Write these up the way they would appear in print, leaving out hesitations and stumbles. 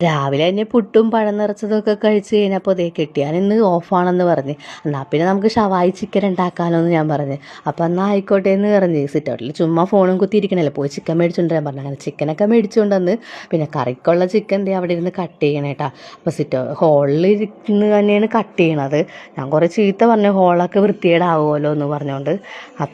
രാവിലെ തന്നെ പുട്ടും പഴം നിറച്ചതൊക്കെ കഴിച്ച് കഴിഞ്ഞപ്പോൾ ദേ കെട്ടിയാൻ ഇന്ന് ഓഫാണെന്ന് പറഞ്ഞ്, എന്നാൽ പിന്നെ നമുക്ക് ഷവായി ചിക്കൻ ഉണ്ടാക്കാമല്ലോ എന്ന് ഞാൻ പറഞ്ഞു. അപ്പോൾ എന്നാൽ ആയിക്കോട്ടെ എന്ന് പറഞ്ഞ് സിറ്റ് ഔട്ടിൽ ചുമ്മാ ഫോണും കുത്തിയിരിക്കണല്ലോ, പോയി ചിക്കൻ മേടിച്ചുകൊണ്ട് ഞാൻ പറഞ്ഞു. അങ്ങനെ ചിക്കനൊക്കെ മേടിച്ചുകൊണ്ട് വന്ന് പിന്നെ കറിക്കുള്ള ചിക്കൻ ദേ അവിടെ ഇരുന്ന് കട്ട് ചെയ്യണേ കേട്ടോ. അപ്പോൾ ഹോളിൽ ഇരുന്ന് തന്നെയാണ് കട്ട് ചെയ്യണത്. ഞാൻ കുറേ ചീത്ത പറഞ്ഞു, ഹോളൊക്കെ വൃത്തികേടാവുമല്ലോ എന്ന് പറഞ്ഞുകൊണ്ട്.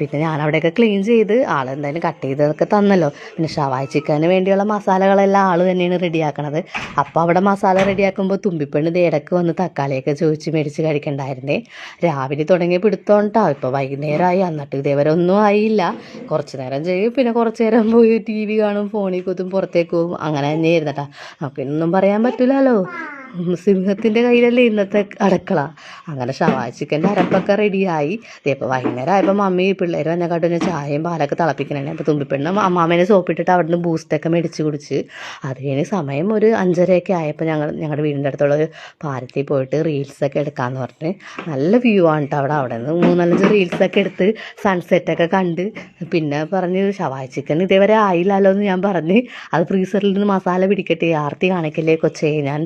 പിന്നെ ഞാൻ അവിടെയൊക്കെ ക്ലീൻ ചെയ്ത് ആളെന്തായാലും കട്ട് ചെയ്തതൊക്കെ തന്നല്ലോ. പിന്നെ ഷവായി ചിക്കന് വേണ്ടിയുള്ള മസാലകളെല്ലാം ആൾ തന്നെയാണ് റെഡിയാക്കണത്. അപ്പോൾ അവിടെ മസാല റെഡിയാക്കുമ്പോൾ തുമ്പിപ്പെണ്ണ് ഇടയ്ക്ക് വന്ന് തക്കാളിയൊക്കെ ചോദിച്ച് മേടിച്ച് കഴിക്കണ്ടായിരുന്നേ. രാവിലെ തുടങ്ങിയ പിടുത്തോണ്ടാ, ഇപ്പോൾ വൈകുന്നേരമായി, എന്നിട്ട് ഇതേവരെ ഒന്നും ആയില്ല. കുറച്ച് നേരം ചെയ്യും, പിന്നെ കുറച്ച് നേരം പോയി TV കാണും, ഫോണിൽ കുത്തും, പുറത്തേക്ക് പോകും, അങ്ങനെ തന്നെ ഇരുന്നട്ടാ. നമുക്കിതൊന്നും പറയാൻ പറ്റില്ലല്ലോ, സിംഹത്തിൻ്റെ കയ്യിലല്ലേ ഇന്നത്തെ അടുക്കള. അങ്ങനെ ഷവായി ചിക്കൻ്റെ അരപ്പൊക്കെ റെഡിയായി. ഇപ്പോൾ വൈകുന്നേരം ആയപ്പോൾ മമ്മി പിള്ളേർ വന്നെക്കാട്ടും ചായയും പാലൊക്കെ തിളപ്പിക്കണേ. അപ്പോൾ തുമ്പിപ്പെണ്ണ് അമ്മാമേനെ സോപ്പിട്ടിട്ട് അവിടെ നിന്ന് ബൂസ്റ്റൊക്കെ മേടിച്ച് കുടിച്ച്. അത് കഴിഞ്ഞ് സമയം ഒരു 5:30 ആയപ്പോൾ ഞങ്ങളുടെ വീടിൻ്റെ അടുത്തുള്ളൊരു പാലത്തിൽ പോയിട്ട് റീൽസൊക്കെ എടുക്കാമെന്ന് പറഞ്ഞ്. നല്ല വ്യൂ ആണ് കേട്ടോ അവിടെ നിന്ന് 3-4 റീൽസൊക്കെ എടുത്ത് സൺസെറ്റൊക്കെ കണ്ട്. പിന്നെ പറഞ്ഞ് ഷവായി ചിക്കൻ ഇതേവരെ ആയില്ലല്ലോ എന്ന് ഞാൻ പറഞ്ഞ്, അത് ഫ്രീസറിൽ നിന്ന് മസാല പിടിക്കട്ടെ, ആർത്തി കാണിക്കല്ലേ കൊച്ചേ, ഞാൻ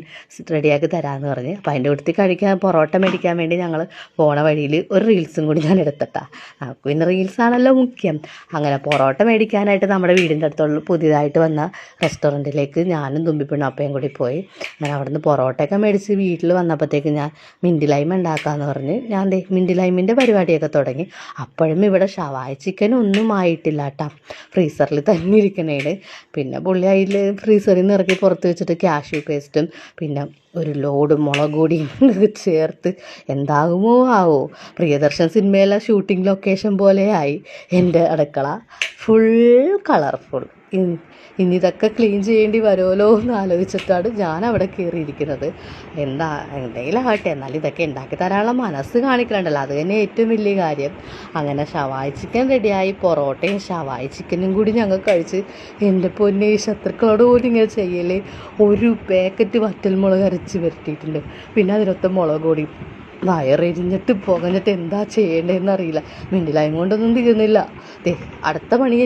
റെഡിയാക്കി തരാമെന്ന് പറഞ്ഞ്. അപ്പോൾ അതിൻ്റെ കൂട്ടത്തിൽ കഴിക്കാൻ പൊറോട്ട മേടിക്കാൻ വേണ്ടി ഞങ്ങൾ പോണ വഴിയിൽ ഒരു റീൽസും കൂടി ഞാൻ എടുത്തിട്ടാ. നമുക്ക് പിന്നെ റീൽസാണല്ലോ മുഖ്യം. അങ്ങനെ പൊറോട്ട മേടിക്കാനായിട്ട് നമ്മുടെ വീടിൻ്റെ അടുത്തുള്ള പുതിയതായിട്ട് വന്ന റെസ്റ്റോറൻറ്റിലേക്ക് ഞാനും തുമ്പിപ്പെണ്ണും അപ്പയും കൂടി പോയി. അങ്ങനെ അവിടെ നിന്ന് പൊറോട്ടയൊക്കെ മേടിച്ച് വീട്ടിൽ വന്നപ്പോഴത്തേക്ക് ഞാൻ മിൻറ്റ് ലൈം ഉണ്ടാക്കാമെന്ന് പറഞ്ഞ് ഞാൻ മിൻറ്റ് ലൈമിൻ്റെ പരിപാടിയൊക്കെ തുടങ്ങി. അപ്പോഴും ഇവിടെ ഷവായി ചിക്കൻ ഒന്നും ആയിട്ടില്ല കേട്ടോ, ഫ്രീസറിൽ തന്നെ ഇരിക്കണേണ്. പിന്നെ പുള്ളി അതിൽ ഫ്രീസറിൽ നിന്ന് ഇറക്കി പുറത്ത് വെച്ചിട്ട് കാഷ്യൂ പേസ്റ്റും പിന്നെ ഒരു ലോഡ് മുളക് പൊടിയും ചേർത്ത് എന്താകുമോ ആവോ, പ്രിയദർശൻ സിനിമയിലെ ഷൂട്ടിംഗ് ലൊക്കേഷൻ പോലെയായി എൻ്റെ അടുക്കള, ഫുൾ കളർഫുൾ. ഇനി ഇതൊക്കെ ക്ലീൻ ചെയ്യേണ്ടി വരുമല്ലോ എന്ന് ആലോചിച്ചിട്ടാണ് ഞാൻ അവിടെ കയറിയിരിക്കുന്നത്. എന്തെങ്കിലും ആകട്ടെ, എന്നാലും ഇതൊക്കെ ഉണ്ടാക്കി തരാനുള്ള മനസ്സ് കാണിക്കലുണ്ടല്ലോ, അത് തന്നെ ഏറ്റവും വലിയ കാര്യം. അങ്ങനെ ഷവായി ചിക്കൻ റെഡിയായി. പൊറോട്ടയും ഷവായി ചിക്കനും കൂടി ഞങ്ങൾ കഴിച്ച്. എൻ്റെ പൊന്നെ, ശത്രുക്കളോട് പോലും ഇങ്ങനെ ചെയ്യലേ. ഒരു പാക്കറ്റ് വറ്റൽമുളക് അരച്ച് വരട്ടിയിട്ടുണ്ട്, പിന്നെ അതിനൊത്ത മുളക് പൊടി. വയറെരിഞ്ഞിട്ട് പുകഞ്ഞിട്ട് എന്താ ചെയ്യേണ്ടതെന്ന് അറിയില്ല. മിൻറ്റ് ലൈം കൊണ്ടൊന്നും തീരുന്നില്ല. അടുത്ത പണി